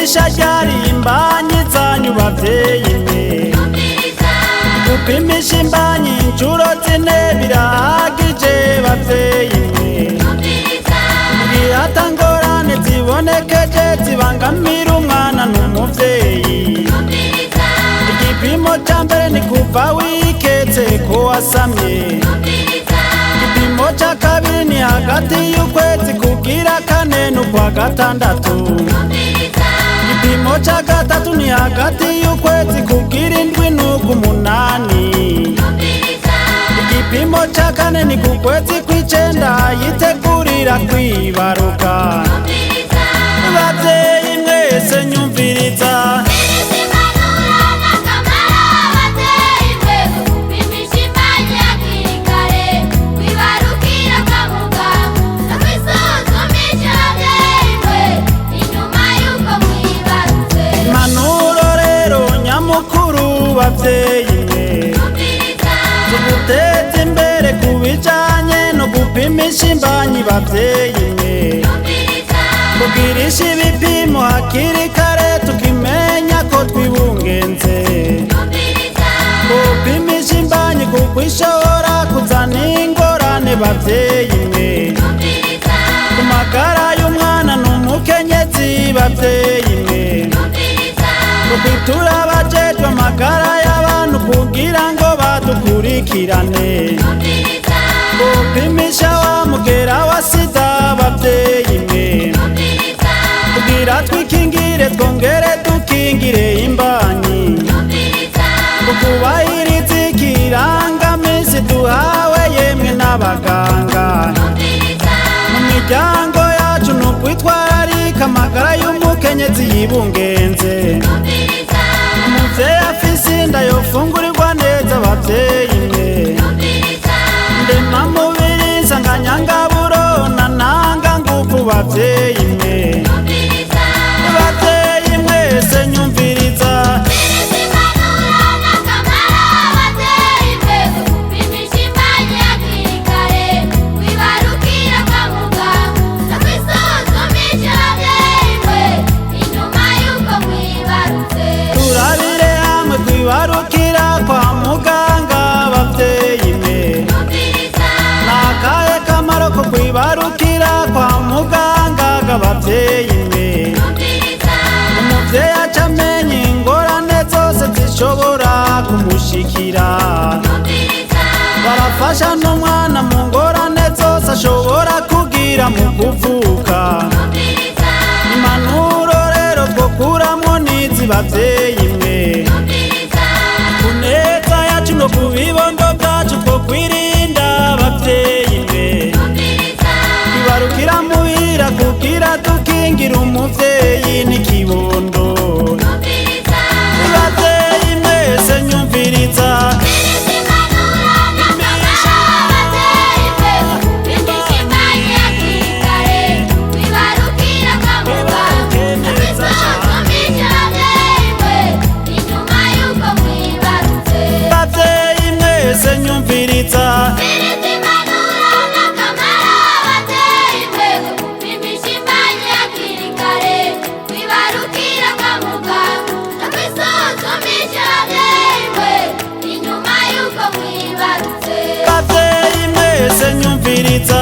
muzopimisha ryari imbanyi zanyu bavyeyi mwe? Gupimisha imbanyi incuro zine birahagije bavyeyi mwe. Mbwira ngorane zibonekeje zibangamira umwana n'umuvyeyi. Igipimo ca mbere ni kuva wiketse ko wasamye. Igipimo ca kabiri ni hagati y'ukwezi kugira kane n'ukwa gatandatu. Igipimo ca gatatu ni hagati y'ukwezi kugira indwi n'uk'umunani. Igipimo ca kane ni ku kwezi kw'icenda yitegurira kwibaruka. Bavyeyi mwese nyumviriza, bavyeyi mwe, tuguteza imbere kubijanye no gupimisha imbanyi bavyeyi mwe. Kugirisha ibipimo hakiri kare tukimenya ko twibungenze. Gupimisha imbanyi kuko ishobora kuzana ingorane bavyeyi mwe. Ku magara y'umwana n'umukenyezi bavyeyi mwe. Kwitura abajejwe amagara y'abantu kugira ngo badukurikirane. Gupimisha wa mugera wa sida bavyeyi mwe. Kugira twikingire twongere dukingire imbanyi. Kubahiriza ikirangamisi duhawe yemwe n'abaganga. Mu miryango yacu n'ukwitwararika amagara y'umukenyezi yibungenze. Umuvyeyi afise inda yofungurirwa neza bavyeyi mwe. Ndema mubiri nsanganyangaburo na ntanganguvu bavyeyi mwe. Bavyeyi mwese nyumviriza, turabire hamwe kwibarukira kwa muganga bavyeyi mwe. Nakahe kamaro ko kwibarukira kwa muganga bavyeyi mwe? Umuvyeyi aca amenya ingorane zose zishobora kumushikira. Barafasha n'umwana mu ngorane zose ashobora kugira mu kuvuka. Impanuro rero twokuramwo n'izi bavyeyi mwe. Ku neza yacu no ku bibondo vyacu twokwirinda bavyeyi mwe. Kwibarukira muhira kugira dukingire umuvyeyi n'ikibondo. Bavyeyi mwese nyumviriza, bavyeyi mwese nyumviriza, bavyeyi mwese nyumviriza.